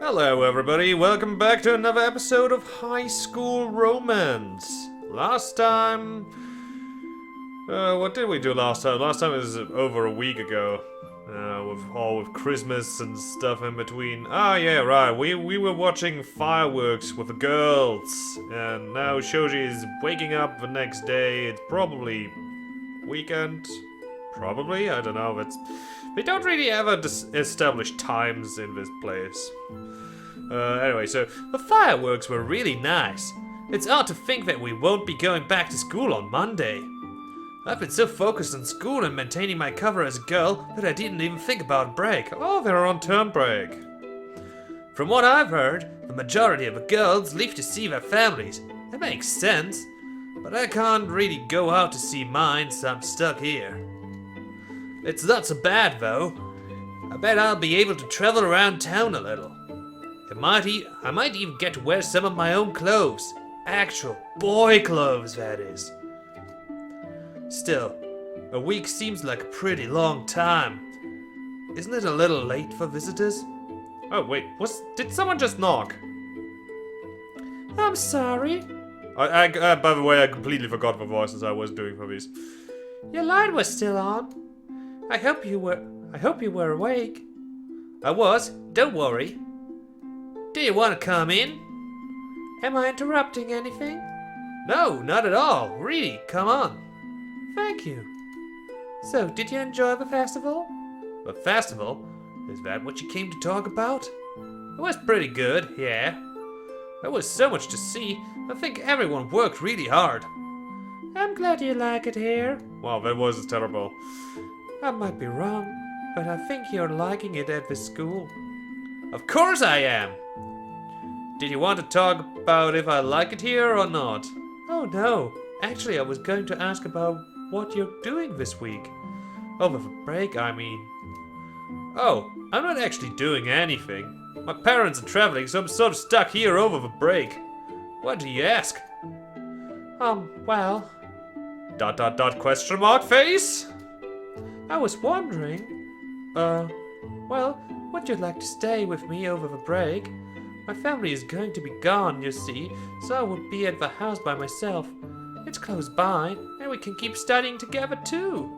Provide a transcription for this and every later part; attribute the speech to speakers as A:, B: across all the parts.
A: Hello everybody, welcome back to another episode of High School Romance. Last time... what did we do last time? Last time was over a week ago. With Christmas and stuff in between. Ah yeah, right, we were watching fireworks with the girls. And now Shoji is waking up the next day. It's probably weekend. Probably, I don't know, but they don't really ever establish times in this place. Anyway, so the fireworks were really nice. It's odd to think that we won't be going back to school on Monday. I've been so focused on school and maintaining my cover as a girl that I didn't even think about break. Oh, they're on term break. From what I've heard, the majority of the girls leave to see their families. That makes sense, but I can't really go out to see mine, so I'm stuck here. It's not so bad though. I bet I'll be able to travel around town a little. I might even get to wear some of my own clothes. Actual boy clothes, that is. Still, a week seems like a pretty long time. Isn't it a little late for visitors? Oh wait, did someone just knock? I'm sorry. By the way, I completely forgot the voices I was doing for these. Your light was still on. I hope you were awake. I was, don't worry. Do you want to come in? Am I interrupting anything? No, not at all. Really, come on. Thank you. So, did you enjoy the festival? The festival? Is that what you came to talk about? It was pretty good, yeah. There was so much to see. I think everyone worked really hard. I'm glad you like it here. Wow, that was terrible. I might be wrong, but I think you're liking it at this school. Of course I am! Did you want to talk about if I like it here or not? Oh no, actually I was going to ask about what you're doing this week. Over the break, I mean. Oh, I'm not actually doing anything. My parents are traveling, so I'm sort of stuck here over the break. What do you ask? Well... ... question mark face? I was wondering... well, would you like to stay with me over the break? My family is going to be gone, you see, so I will be at the house by myself. It's close by, and we can keep studying together too.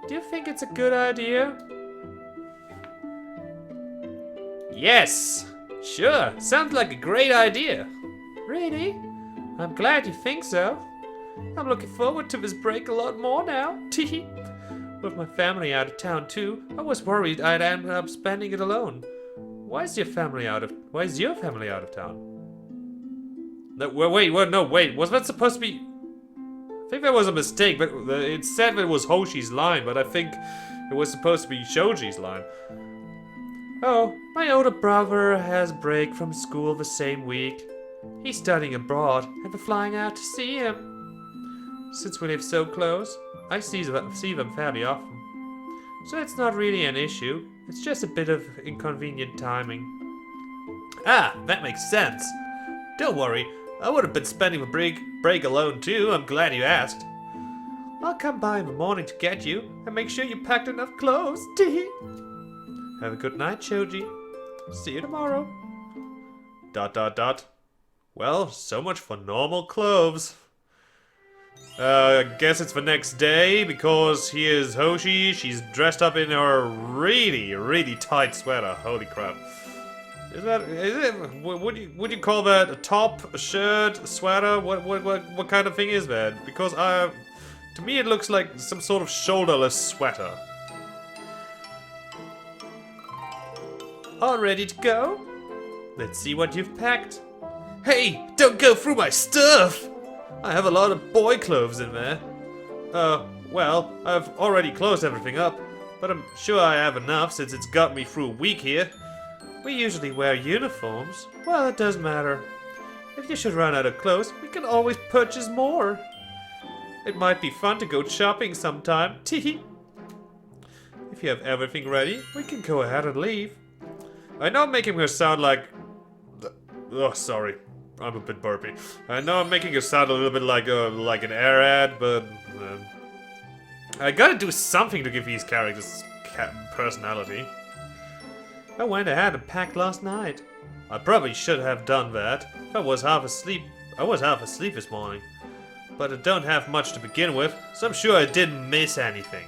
A: Do you think it's a good idea? Yes! Sure, sounds like a great idea. Really? I'm glad you think so. I'm looking forward to this break a lot more now. Teehee. With my family out of town too, I was worried I'd end up spending it alone. Why is your family out of town? No, wait, was that supposed to be... I think that was a mistake, but it said it was Hoshi's line, but I think it was supposed to be Shoji's line. Oh, my older brother has break from school the same week. He's studying abroad, and we're flying out to see him. Since we live so close, I see them fairly often. So it's not really an issue. It's just a bit of inconvenient timing. Ah, that makes sense. Don't worry, I would have been spending the break alone too. I'm glad you asked. I'll come by in the morning to get you and make sure you packed enough clothes. Have a good night, Shoji. See you tomorrow. ... Well, so much for normal clothes. I guess it's the next day, because here's Hoshi. She's dressed up in her really, really tight sweater. Holy crap. Would you call that a top, a shirt, a sweater? What kind of thing is that? Because to me it looks like some sort of shoulderless sweater. All ready to go? Let's see what you've packed. Hey, don't go through my stuff! I have a lot of boy clothes in there. Well, I've already closed everything up, but I'm sure I have enough since it's got me through a week here. We usually wear uniforms. Well, it doesn't matter. If you should run out of clothes, we can always purchase more. It might be fun to go shopping sometime. Teehee. If you have everything ready, we can go ahead and leave. I know I'm making her sound like... Oh, sorry. I'm a bit burpy. I know I'm making her sound a little bit like an air ad, but... I gotta do something to give these characters personality. I went ahead and packed last night. I probably should have done that. If I was half asleep this morning. But I don't have much to begin with, so I'm sure I didn't miss anything.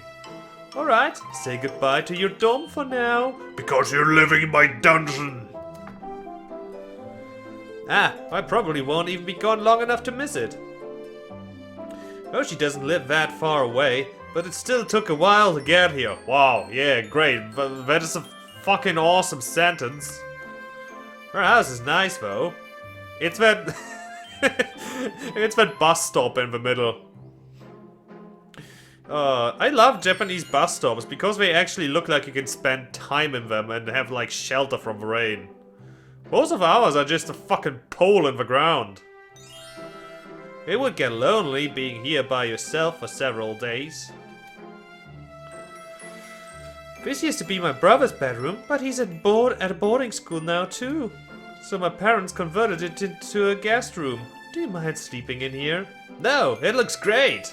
A: Alright, say goodbye to your dorm for now.
B: Because you're living in my dungeon.
A: I probably won't even be gone long enough to miss it. Hoshi doesn't live that far away, but it still took a while to get here. Wow, yeah, great. That is a fucking awesome sentence. Our house is nice though. It's that it's that bus stop in the middle. I love Japanese bus stops because they actually look like you can spend time in them and have like shelter from the rain. Most of ours are just a fucking pole in the ground. It would get lonely being here by yourself for several days. This used to be my brother's bedroom, but he's at a boarding school now too. So my parents converted it into a guest room. Do you mind sleeping in here? No, it looks great.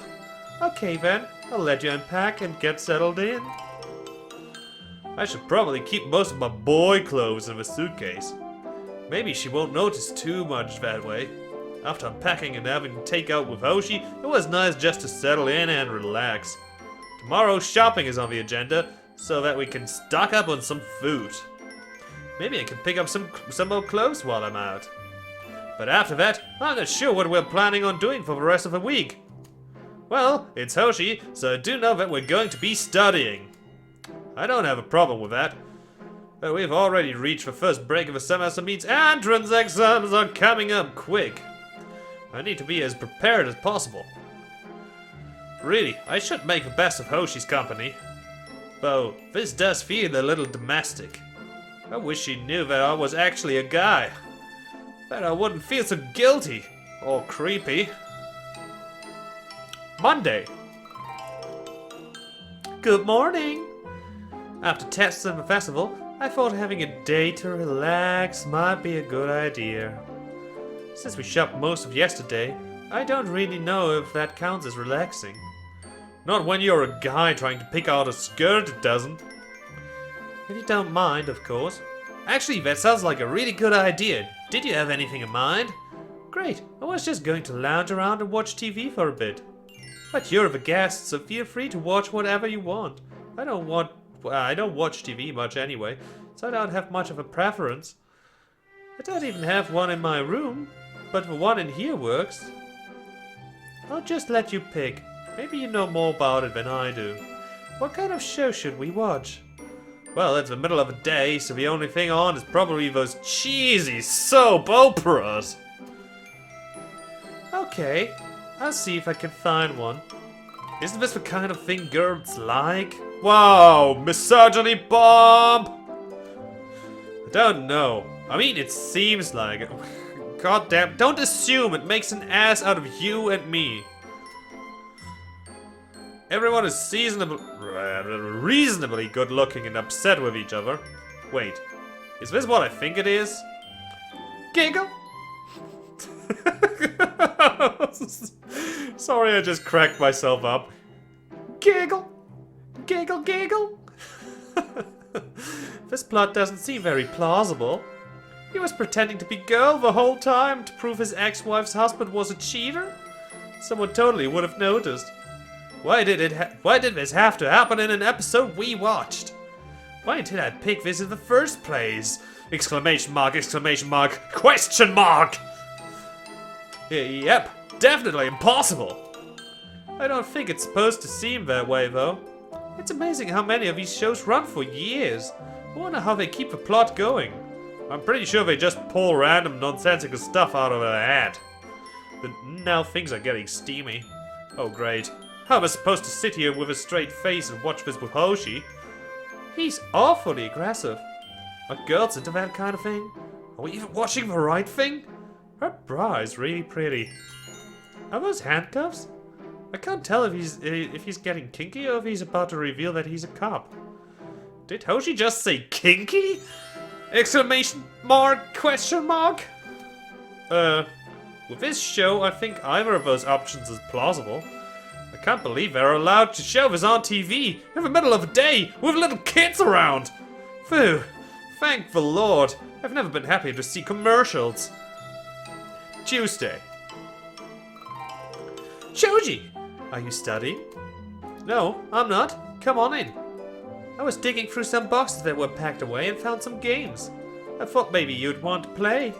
A: Okay then, I'll let you unpack and get settled in. I should probably keep most of my boy clothes in the suitcase. Maybe she won't notice too much that way. After unpacking and having takeout with Hoshi, it was nice just to settle in and relax. Tomorrow shopping is on the agenda, so that we can stock up on some food. Maybe I can pick up some more clothes while I'm out. But after that, I'm not sure what we're planning on doing for the rest of the week. Well, it's Hoshi, so I do know that we're going to be studying. I don't have a problem with that. But we've already reached the first break of the semester means entrance exams are coming up quick. I need to be as prepared as possible. Really, I should make the best of Hoshi's company. Though, this does feel a little domestic. I wish she knew that I was actually a guy. Then I wouldn't feel so guilty. Or creepy. Monday. Good morning. After tests and the festival, I thought having a day to relax might be a good idea. Since we shopped most of yesterday, I don't really know if that counts as relaxing. Not when you're a guy trying to pick out a skirt, it doesn't. If you don't mind, of course. Actually, that sounds like a really good idea. Did you have anything in mind? Great, I was just going to lounge around and watch TV for a bit. But you're the guest, so feel free to watch whatever you want. I don't watch TV much anyway, so I don't have much of a preference. I don't even have one in my room, but the one in here works. I'll just let you pick. Maybe you know more about it than I do. What kind of show should we watch? Well, it's the middle of the day, so the only thing on is probably those cheesy soap operas. Okay, I'll see if I can find one. Isn't this the kind of thing girls like? Wow, misogyny bomb! I don't know. I mean, it seems like it. God damn, don't assume it makes an ass out of you and me. Everyone is reasonably good looking and upset with each other. Wait, is this what I think it is? Giggle? Sorry, I just cracked myself up. Giggle? Giggle, giggle? This plot doesn't seem very plausible. He was pretending to be girl the whole time to prove his ex-wife's husband was a cheater? Someone totally would have noticed. Why did this have to happen in an episode we watched? Why did I pick this in the first place? Exclamation mark, question mark! Yep, definitely impossible. I don't think it's supposed to seem that way though. It's amazing how many of these shows run for years. I wonder how they keep the plot going. I'm pretty sure they just pull random nonsensical stuff out of their hat. But now things are getting steamy. Oh great. How am I supposed to sit here with a straight face and watch this with Hoshi? He's awfully aggressive. Are girls into that kind of thing? Are we even watching the right thing? Her bra is really pretty. Are those handcuffs? I can't tell if he's getting kinky or if he's about to reveal that he's a cop. Did Hoshi just say kinky? Exclamation mark, question mark? With this show, I think either of those options is plausible. I can't believe they're allowed to show this on TV in the middle of the day with little kids around. Phew, Thank the Lord. I've never been happier to see commercials. Tuesday. Shoji! Are you studying? No, I'm not. Come on in. I was digging through some boxes that were packed away and found some games. I thought maybe you'd want to play.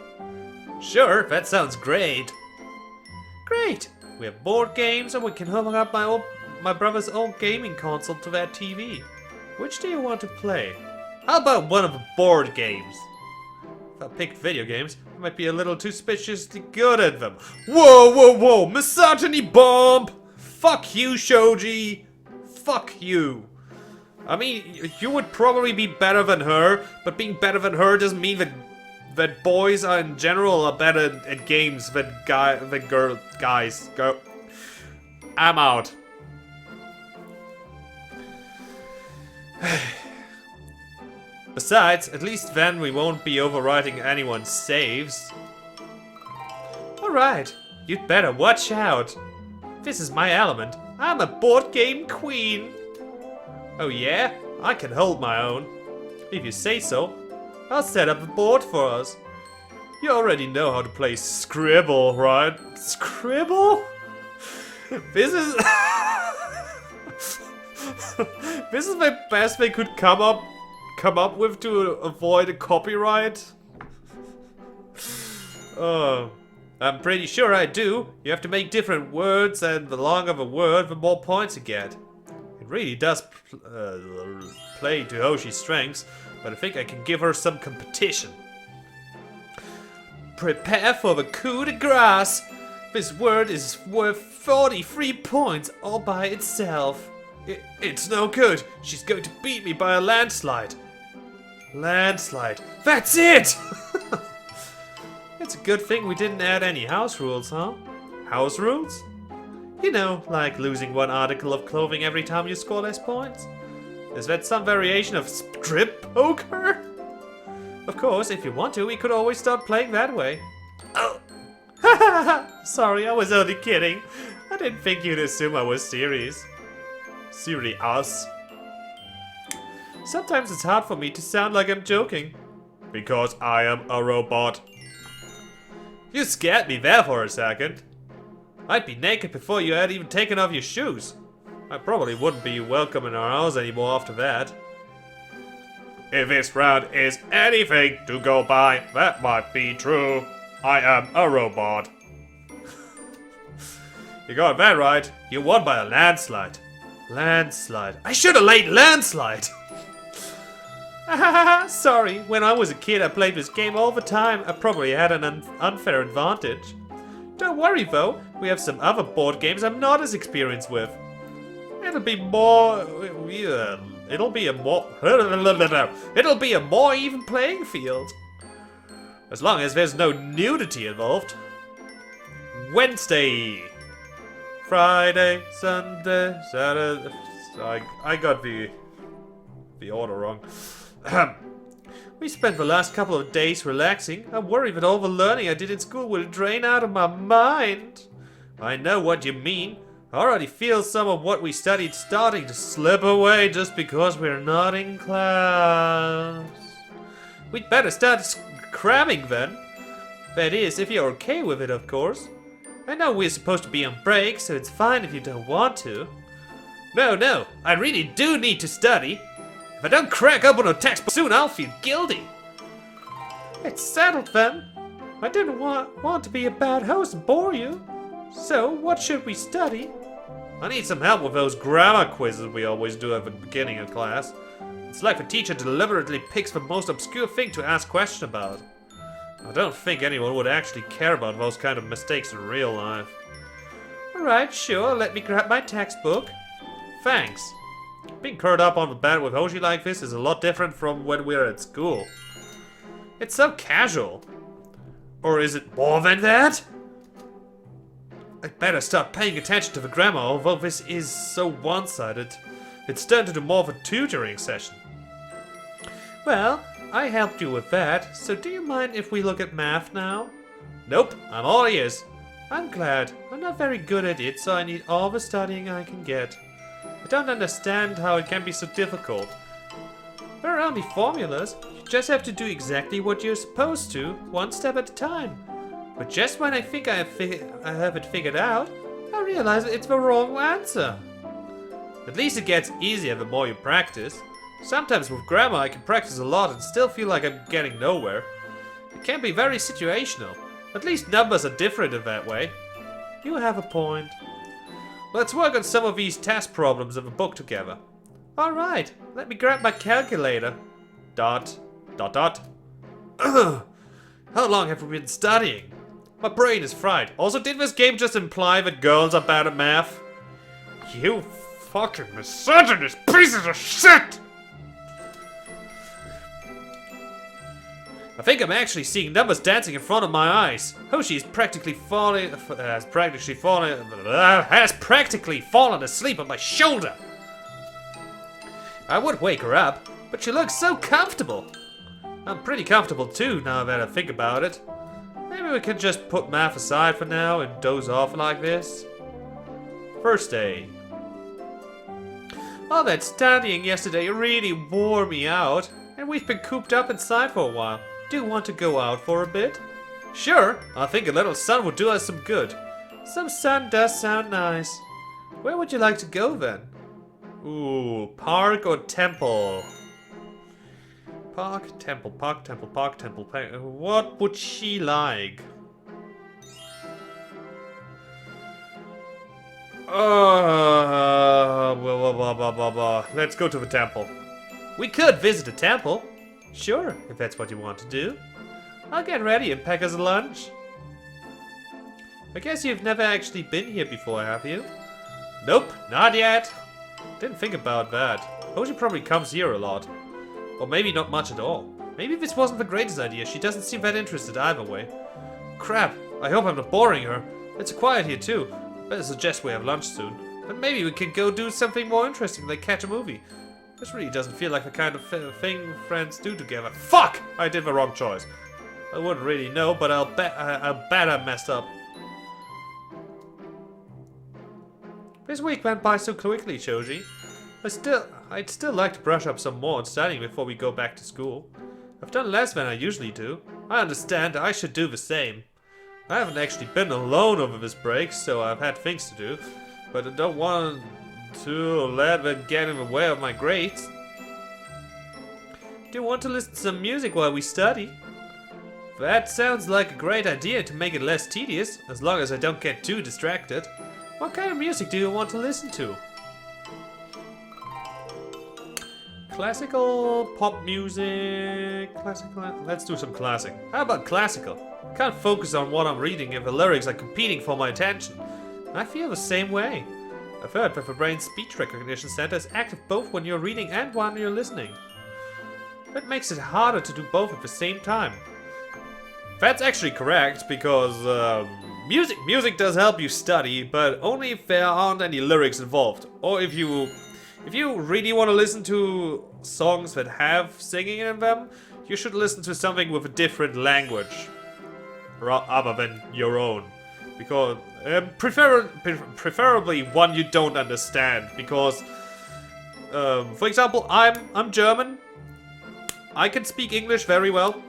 A: Sure, that sounds great. Great! We have board games and we can hook up my brother's old gaming console to that TV. Which do you want to play? How about one of the board games? If I picked video games, I might be a little too suspiciously good at them. Whoa, whoa, whoa! Misogyny bomb! Fuck you, Shoji! Fuck you! I mean, you would probably be better than her, but being better than her doesn't mean that boys are in general are better at games than guys. Go. I'm out. Besides, at least then we won't be overwriting anyone's saves. Alright, you'd better watch out. This is my element. I'm a board game queen. Oh yeah? I can hold my own. If you say so. I'll set up a board for us. You already know how to play Scribble, right? Scribble? This is... this is the best they could come up with to avoid a copyright. I'm pretty sure I do. You have to make different words, and the longer the word, the more points you get. It really does play to Hoshi's strengths, but I think I can give her some competition. Prepare for the coup de grace. This word is worth 43 points all by itself. It's no good. She's going to beat me by a landslide. Landslide. That's it! It's a good thing we didn't add any house rules, huh? House rules? You know, like losing one article of clothing every time you score less points. Is that some variation of strip poker? Of course, if you want to, we could always start playing that way. Oh! Sorry, I was only kidding. I didn't think you'd assume I was serious. Serious. Sometimes it's hard for me to sound like I'm joking. Because I am a robot. You scared me there for a second. I'd be naked before you had even taken off your shoes. I probably wouldn't be welcome in our house anymore after that. If this round is anything to go by, that might be true. I am a robot. You got that right. You won by a landslide. Landslide. I should have laid landslide. Sorry, when I was a kid I played this game all the time. I probably had an unfair advantage. Don't worry though, we have some other board games I'm not as experienced with. It'll be a more even playing field. As long as there's no nudity involved. Wednesday. Friday, Sunday, Saturday. I got the order wrong. We spent the last couple of days relaxing. I'm worried that all the learning I did in school will drain out of my mind. I know what you mean. I already feel some of what we studied starting to slip away just because we're not in class. We'd better start cramming then. That is, if you're okay with it, of course. I know we're supposed to be on break, so it's fine if you don't want to. No, I really do need to study. If I don't crack open a textbook soon, I'll feel guilty. It's settled then. I didn't want to be a bad host and bore you. So, what should we study? I need some help with those grammar quizzes we always do at the beginning of class. It's like the teacher deliberately picks the most obscure thing to ask questions about. I don't think anyone would actually care about those kind of mistakes in real life. Alright, sure, let me grab my textbook. Thanks. Being curled up on the bed with Hoshi like this is a lot different from when we were at school. It's so casual. Or is it more than that? I'd better start paying attention to the grammar, although this is so one-sided. It's turned into more of a tutoring session. Well, I helped you with that, so do you mind if we look at math now? Nope, I'm all ears. I'm glad. I'm not very good at it, so I need all the studying I can get. I don't understand how it can be so difficult. There are only formulas. You just have to do exactly what you're supposed to, one step at a time. But just when I think I have it figured out, I realize it's the wrong answer. At least it gets easier the more you practice. Sometimes with grammar I can practice a lot and still feel like I'm getting nowhere. It can be very situational. At least numbers are different in that way. You have a point. Let's work on some of these test problems in the book together. Alright, let me grab my calculator. Dot. Ugh. How long have we been studying? My brain is fried. Also, did this game just imply that girls are bad at math?
B: You fucking misogynist pieces of shit!
A: I think I'm actually seeing numbers dancing in front of my eyes. Hoshi has practically fallen asleep on my shoulder. I would wake her up, but she looks so comfortable. I'm pretty comfortable too, now that I think about it. Maybe we can just put math aside for now and doze off like this. First day. All that studying yesterday really wore me out, and we've been cooped up inside for a while. Do you want to go out for a bit? Sure, I think a little sun would do us some good. Some sun does sound nice. Where would you like to go then? Ooh, park or temple? Park, temple, park, temple, park, temple. What would she like? Let's go to the temple. We could visit a temple. Sure, if that's what you want to do. I'll get ready and pack us a lunch. I guess you've never actually been here before, have you? Nope, not yet. Didn't think about that. Hoshi probably comes here a lot. Or maybe not much at all. Maybe this wasn't the greatest idea. She doesn't seem that interested either way. Crap, I hope I'm not boring her. It's quiet here too. Better suggest we have lunch soon. But maybe we can go do something more interesting, like catch a movie. This really doesn't feel like the kind of thing friends do together. Fuck! I did the wrong choice. I wouldn't really know, but I'll bet I messed up. This week went by so quickly, Shoji. I'd still like to brush up some more on studying before we go back to school. I've done less than I usually do. I understand, I should do the same. I haven't actually been alone over this break, so I've had things to do. But I don't want to let them get in the way of my grades. Do you want to listen to some music while we study? That sounds like a great idea to make it less tedious, as long as I don't get too distracted. What kind of music do you want to listen to? Classical, pop music, classical. Let's do some classic. How about classical? Can't focus on what I'm reading if the lyrics are competing for my attention. I feel the same way. I've heard that the brain's speech recognition center is active both when you're reading and when you're listening. That makes it harder to do both at the same time. That's actually correct, because music does help you study, but only if there aren't any lyrics involved. Or if you really want to listen to songs that have singing in them, you should listen to something with a different language other than your own. Because preferably one you don't understand, because for example, I'm German. I can speak English very well.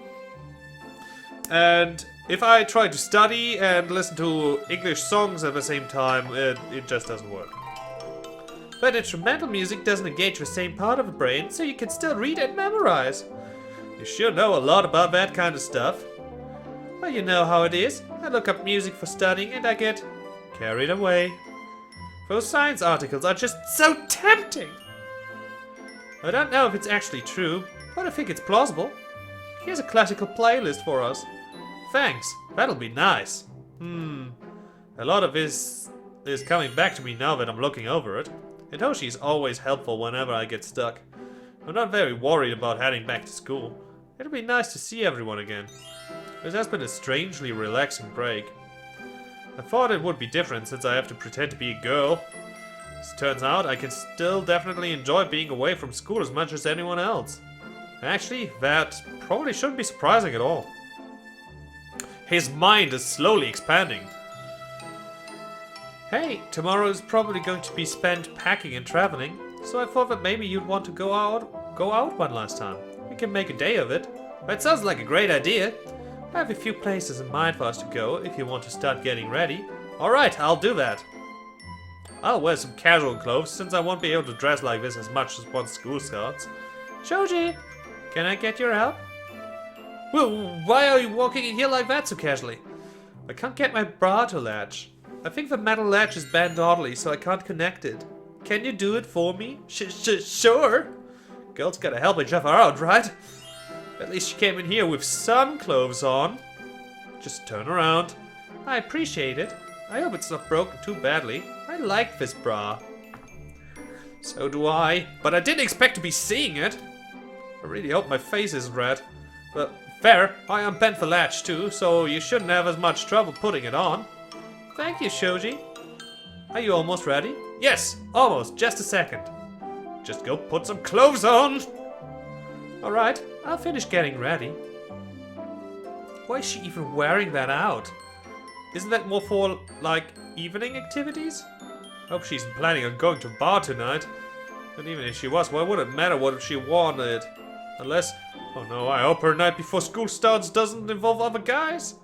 A: And if I try to study and listen to English songs at the same time, it just doesn't work. But instrumental music doesn't engage the same part of the brain, so you can still read and memorize. You sure know a lot about that kind of stuff. Well, you know how it is. I look up music for studying and I get carried away. Those science articles are just so tempting. I don't know if it's actually true, but I think it's plausible. Here's a classical playlist for us. Thanks, that'll be nice. A lot of this is coming back to me now that I'm looking over it. And Hoshi is always helpful whenever I get stuck. I'm not very worried about heading back to school. It'll be nice to see everyone again. This has been a strangely relaxing break. I thought it would be different since I have to pretend to be a girl. As it turns out, I can still definitely enjoy being away from school as much as anyone else. Actually, that probably shouldn't be surprising at all. His mind is slowly expanding. Hey, tomorrow is probably going to be spent packing and traveling, so I thought that maybe you'd want to go out one last time. We can make a day of it. That sounds like a great idea. I have a few places in mind for us to go if you want to start getting ready. Alright, I'll do that. I'll wear some casual clothes since I won't be able to dress like this as much as once school starts. Shoji, can I get your help? Well, why are you walking in here like that so casually? I can't get my bra to latch. I think the metal latch is bent oddly, so I can't connect it. Can you do it for me? Sure. Girls gotta help each other out, right? At least she came in here with some clothes on. Just turn around. I appreciate it. I hope it's not broken too badly. I like this bra. So do I, but I didn't expect to be seeing it. I really hope my face isn't red. But fair, I unbent the latch too, so you shouldn't have as much trouble putting it on. Thank you, Shoji. Are you almost ready? Yes, almost. Just a second. Just go put some clothes on. Alright, I'll finish getting ready. Why is she even wearing that out? Isn't that more for, like, evening activities? Hope she's planning on going to a bar tonight. And even if she was, why would it matter what she wanted? Unless, oh no, I hope her night before school starts doesn't involve other guys.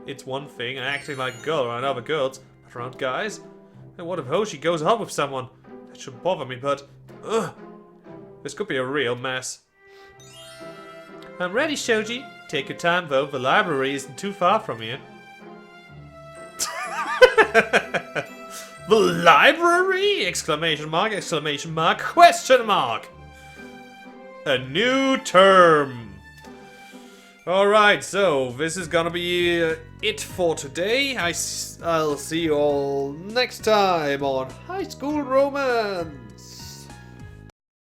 A: It's one thing acting like a girl around other girls, but around guys? And what if Hoshi goes out with someone? That shouldn't bother me, but... ugh. This could be a real mess. I'm ready, Shoji. Take your time, though. The library isn't too far from here. The library? Exclamation mark, exclamation mark, question mark. A new term. Alright, so this is gonna be it for today. I'll see you all next time on High School Romance.